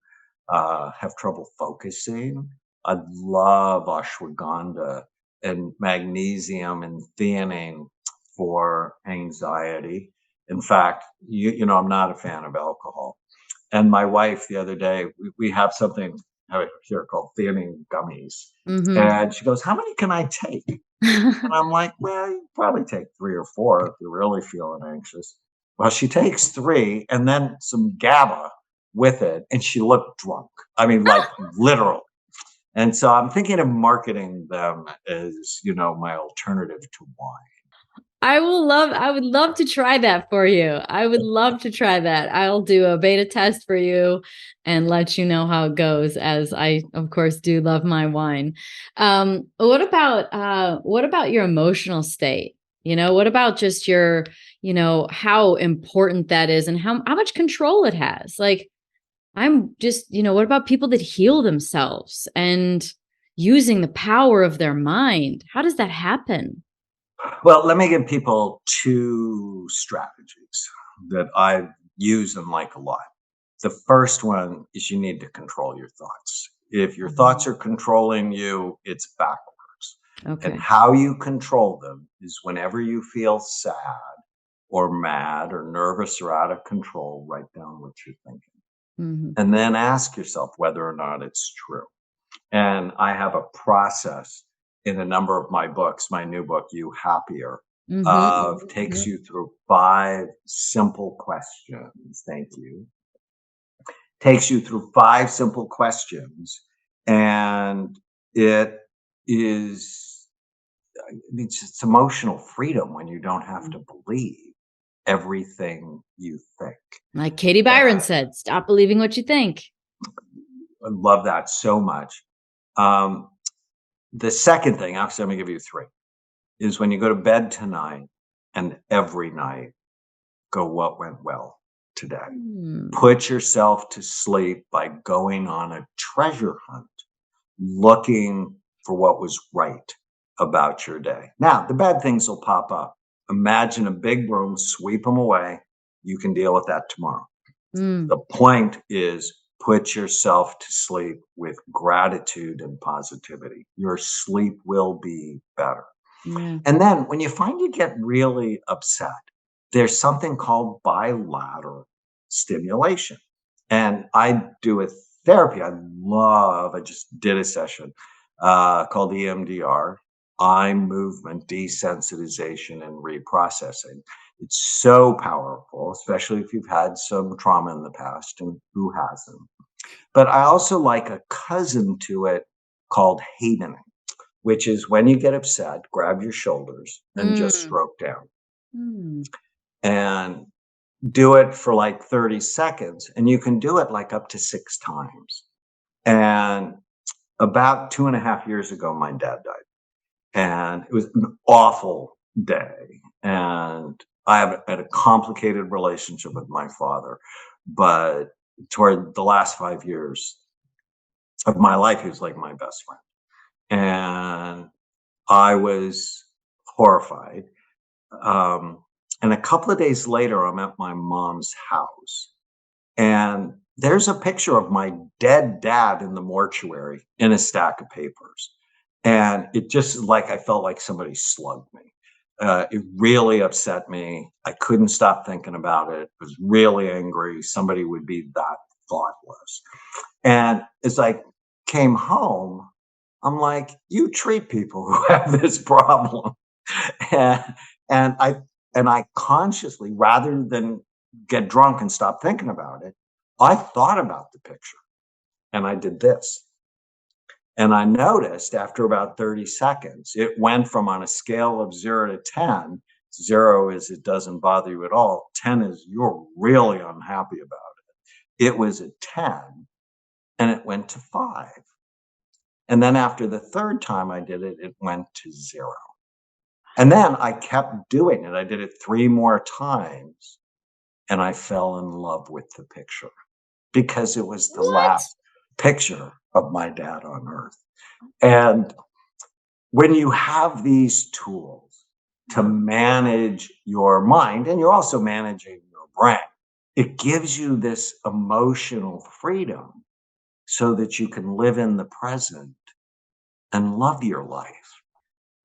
have trouble focusing. I love ashwagandha and magnesium and theanine for anxiety. In fact, you know, I'm not a fan of alcohol. And my wife the other day, we have something here called theanine gummies. Mhm. And she goes, "How many can I take?" And I'm like, "Well, you probably take 3 or 4 if you're really feeling anxious." Well, she takes 3 and then some GABA with it, and she looked drunk. I mean, like, literal. And so I'm thinking of marketing them as, you know, my alternative to wine. I would love to try that for you. I would love to try that. I'll do a beta test for you and let you know how it goes, as I, of course, do love my wine. What about your emotional state? You know, what about just your, you know, how important that is and how much control it has? Like, I'm just, you know, what about people that heal themselves and using the power of their mind? How does that happen? Well, let me give people 2 strategies that I use and like a lot. The first one is you need to control your thoughts. If your thoughts Mhm. are controlling you, it's backwards. And Okay. how you control them is whenever you feel sad or mad or nervous or out of control, write down what you're thinking. Mhm. And then ask yourself whether or not it's true. And I have a process in a number of my books, my new book, You Happier, Mhm. of takes you through 5 simple questions. Thank you. Takes you through 5 simple questions, and it is it's emotional freedom when you don't have to Mhm. believe everything you think. Like Katie Byron And said, "Stop believing what you think." I love that so much. Um, the second thing, actually, I'm gonna give you 3, is when you go to bed tonight and every night, go, "What went well today?" Mm. Put yourself to sleep by going on a treasure hunt, looking for what was right about your day. Now, the bad things will pop up. Imagine a big broom, sweep them away. You can deal with that tomorrow. Mm. The point is put yourself to sleep with gratitude and positivity. Your sleep will be better. Yeah. And then when you find you get really upset, there's something called bilateral stimulation. And I do a therapy I just did a session called EMDR, eye movement desensitization and reprocessing. It's so powerful, especially if you've had some trauma in the past, and who hasn't. But I also like a cousin to it called havening, which is when you get upset, grab your shoulders and just Mm. stroke down Mm. and do it for like 30 seconds. And you can do it like up to 6 times. And about 2.5 years ago, my dad died. And it was an awful day. And I have had a complicated relationship with my father, but toward the last 5 years of my life, he was like my best friend. And I was horrified. Um, and a couple of days later, I'm at my mom's house, and there's a picture of my dead dad in the mortuary in a stack of papers. And it just like I felt like somebody slugged me. It really upset me. I couldn't stop thinking about it. I was really angry. Somebody would be that thoughtless. And as I came home, I'm like, you treat people who have this problem. and, and I consciously, rather than get drunk and stop thinking about it, I thought about the picture and I did this. And I noticed after about 30 seconds, it went from on a scale of 0 to 10. 0 is it doesn't bother you at all. 10 is you're really unhappy about it. It was a 10 and it went to 5. And then after the third time I did it, it went to 0. And then I kept doing it. I did it 3 more times and I fell in love with the picture because it was the What? last picture of my dad on earth. And when you have these tools to manage your mind, and you're also managing your brain, it gives you this emotional freedom so that you can live in the present and love your life.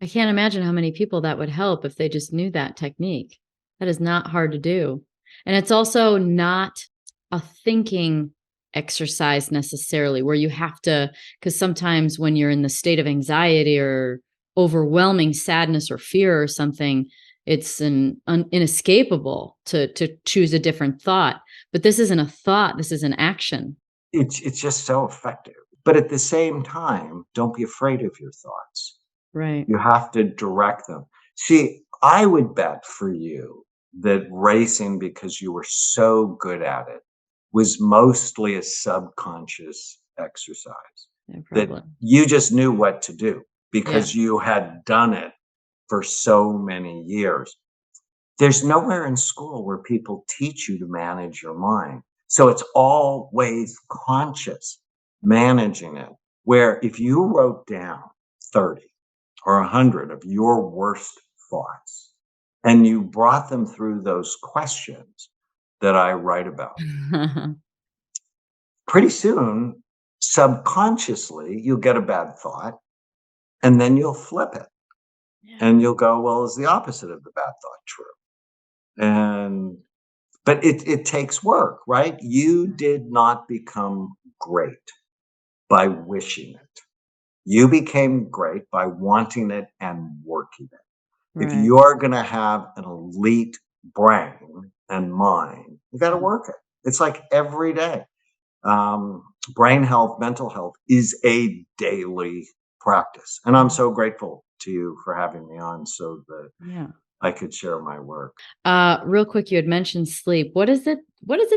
I can't imagine how many people that would help if they just knew that technique. That is not hard to do. And it's also not a thinking exercise necessarily where you have to, because sometimes when you're in the state of anxiety or overwhelming sadness or fear or something, it's inescapable to choose a different thought. But this isn't a thought, this is an action. It's just so effective. But at the same time, don't be afraid of your thoughts. Right. You have to direct them. See, I would bet for you that racing, because you were so good at it, was mostly a subconscious exercise, Yeah, that probably. you just knew what to do Yeah. because you had done it for so many years. There's nowhere in school where people teach you to manage your mind. So it's always conscious managing it. Where if you wrote down 30 or 100 of your worst thoughts and you brought them through those questions that I write about, pretty soon, subconsciously, you'll get a bad thought and then you'll flip it Yeah. and you'll go, well, is the opposite of the bad thought true? And but it takes work, right? You did not become great by wishing it. You became great by wanting it and working it. If Right. you're going to have an elite brain and mind, you got to work it. It's like every day. Brain health, mental health is a daily practice. And I'm so grateful to you for having me on so that Yeah. I could share my work. Real quick, you had mentioned sleep. What is it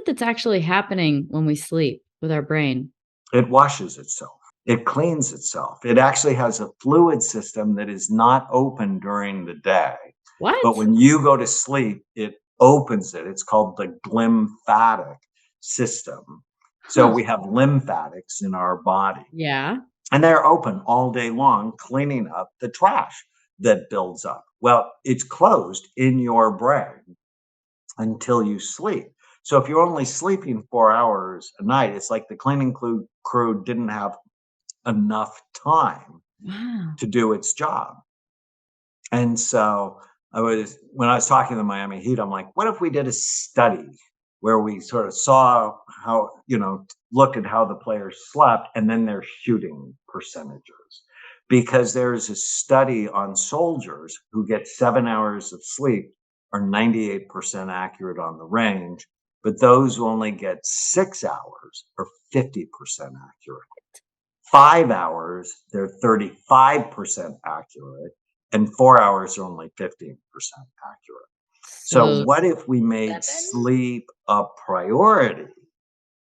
that's actually happening when we sleep with our brain? It washes itself. It cleans itself. It actually has a fluid system that is not open during the day. But What? when you go to sleep, it opens it. It's called the glymphatic system. So Huh. we have lymphatics in our body, Yeah. and they're open all day long, cleaning up the trash that builds up. Well, it's closed in your brain until you sleep. So if you're only sleeping 4 hours a night, it's like the cleaning crew didn't have enough time Wow. to do its job. And so when I was talking to the Miami Heat, I'm like, what if we did a study where we sort of saw how, looked at how the players slept and then their shooting percentages? Because there's a study on soldiers who get 7 hours of sleep are 98% accurate on the range, but those who only get 6 hours are 50% accurate. 5 hours, they're 35% accurate, and 4 hours are only 15% accurate. So, So what if we made 7? sleep a priority?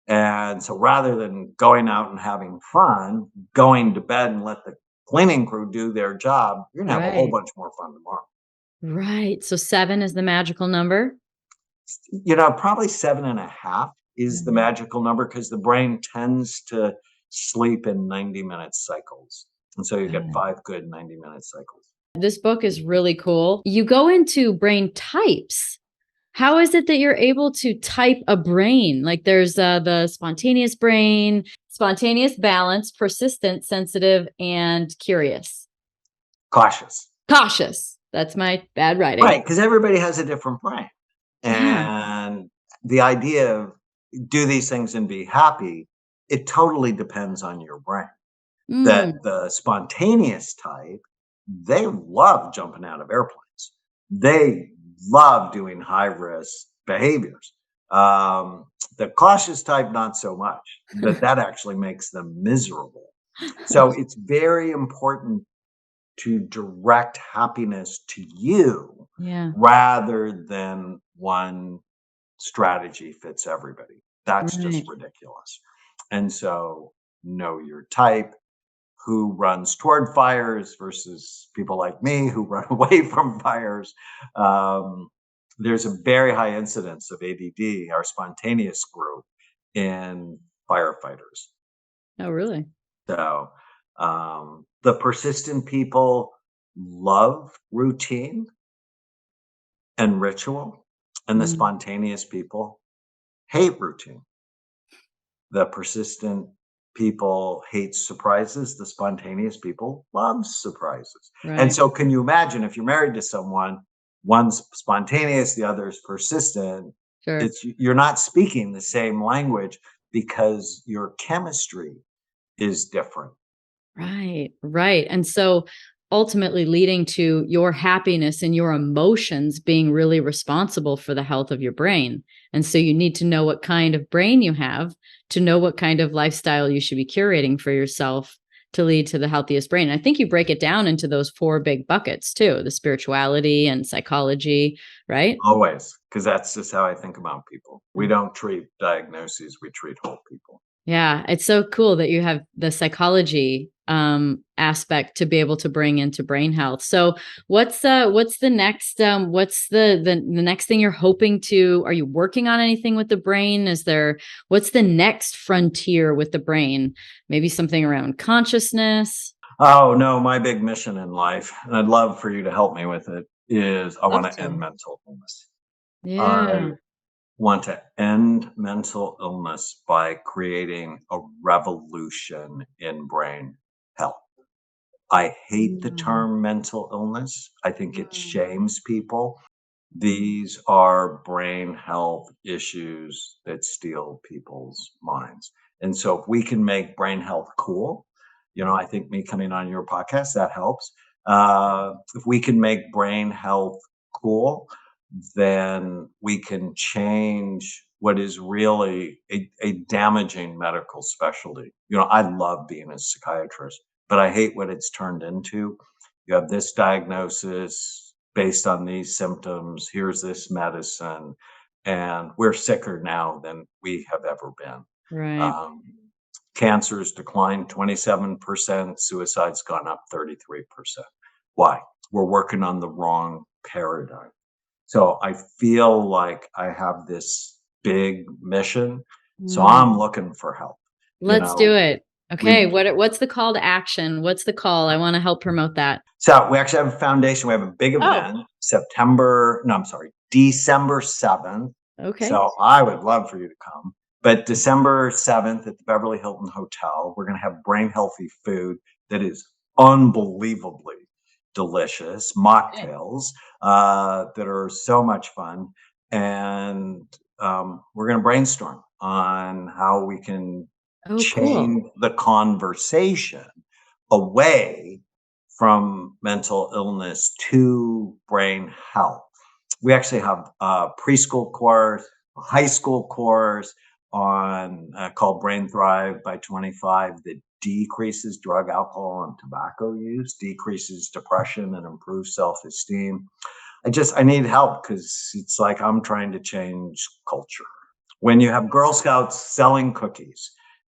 And so, rather than going out and having fun, going to bed and let the cleaning crew do their job, you're going to have a whole Right. bunch more fun tomorrow. Right. So 7 is the magical number. Probably 7.5 is the magical number because the brain tends to sleep in 90-minute cycles. And so you get 5 good 90-minute cycles. This book is really cool. You go into brain types. How is it that you're able to type a brain? Like there's the spontaneous brain, spontaneous, balanced, persistent, sensitive, and curious. Cautious. Cautious. That's my bad writing. Right, because everybody has a different brain. Yeah. And the idea of do these things and be happy, it totally depends on your brain. That the spontaneous type, they love jumping out of airplanes. They love doing high risk behaviors. The cautious type, not so much, but that actually makes them miserable. So it's very important to direct happiness to you rather than one strategy fits everybody. That's just ridiculous. And so know your type, who runs toward fires versus people like me who run away from fires. There's a very high incidence of ADD, our spontaneous group, in firefighters. Oh, really? So the persistent people love routine and ritual, and the spontaneous people hate routine. The persistent people hate surprises. The spontaneous people love surprises. And so can you imagine if you're married to someone, one's spontaneous, the other's persistent, you're not speaking the same language because your chemistry is different. Right. And so ultimately leading to your happiness and your emotions being really responsible for the health of your brain. And so you need to know what kind of brain you have to know what kind of lifestyle you should be curating for yourself to lead to the healthiest brain. I think you break it down into those 4 big buckets too, the spirituality and psychology, right? Always, because that's just how I think about people. We don't treat diagnoses, we treat whole people. Yeah, it's so cool that you have the psychology aspect to be able to bring into brain health. So what's the next what's the next thing you're hoping to, are you working on anything with the brain? What's the next frontier with the brain? Maybe something around consciousness? Oh no, my big mission in life, and I'd love for you to help me with it, is I want to end mental illness. I want to end mental illness by creating a revolution in brain health. I hate the term mental illness. I think it shames people. These are brain health issues that steal people's minds. And so if we can make brain health cool, I think me coming on your podcast, that helps. If we can make brain health cool, then we can change what is really a damaging medical specialty. I love being a psychiatrist, but I hate what it's turned into. You have this diagnosis based on these symptoms. Here's this medicine. And we're sicker now than we have ever been. Right. Cancer's declined 27%, suicide's gone up 33%. Why? We're working on the wrong paradigm. So I feel like I have this big mission. So I'm looking for help. Let's do it. Okay. What's the call to action? What's the call? I want to help promote that. So we actually have a foundation. We have a big event, December 7th. Okay. So I would love for you to come. But December 7th at the Beverly Hilton Hotel, we're going to have brain healthy food that is unbelievably delicious, mocktails that are so much fun. And we're going to brainstorm on how we can change the conversation away from mental illness to brain health. We actually have a preschool course, a high school course on called Brain Thrive by 25 that decreases drug, alcohol, and tobacco use, decreases depression, and improves self-esteem. I need help because it's like I'm trying to change culture. When you have Girl Scouts selling cookies,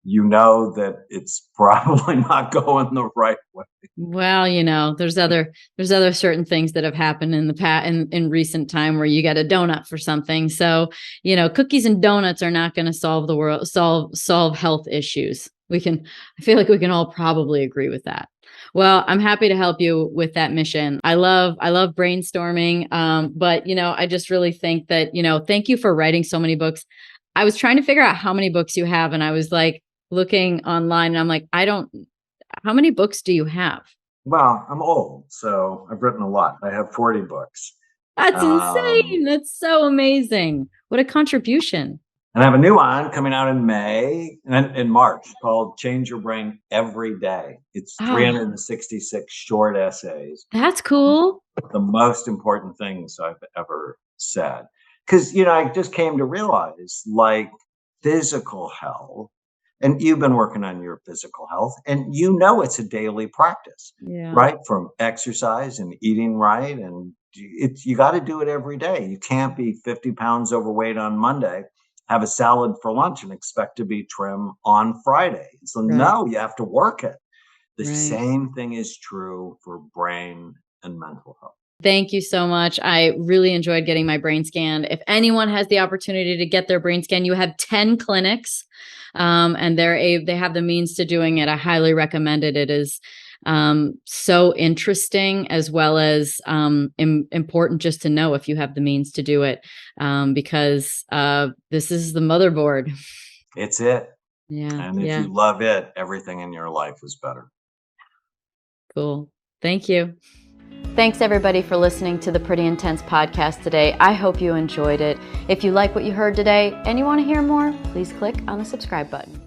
you know that it's probably not going the right way. Well, there's other certain things that have happened in the past in recent time where you get a donut for something. So, cookies and donuts are not going to solve health issues. I feel like we can all probably agree with that. Well, I'm happy to help you with that mission. I love brainstorming. But I just really think that, thank you for writing so many books. I was trying to figure out how many books you have, and I was like looking online, and I'm like, how many books do you have? Well, I'm old, so I've written a lot. I have 40 books. That's insane. That's so amazing. What a contribution. And I have a new one coming out in May and in March called Change Your Brain Every Day. It's 366 short essays. That's cool. The most important things I've ever said. Because, I just came to realize, like, physical health, and you've been working on your physical health, and it's a daily practice, right? From exercise and eating right. And you got to do it every day. You can't be 50 pounds overweight on Monday, have a salad for lunch, and expect to be trim on Friday. So no, you have to work it. The same thing is true for brain and mental health. Thank you so much. I really enjoyed getting my brain scanned. If anyone has the opportunity to get their brain scan, you have 10 clinics, and they have the means to doing it. I highly recommend it. It is so interesting, as well as important just to know if you have the means to do it, because this is the motherboard. It's it. Yeah. And if you love it, everything in your life is better. Cool. Thank you. Thanks, everybody, for listening to the Pretty Intense podcast today. I hope you enjoyed it. If you like what you heard today and you want to hear more, please click on the subscribe button.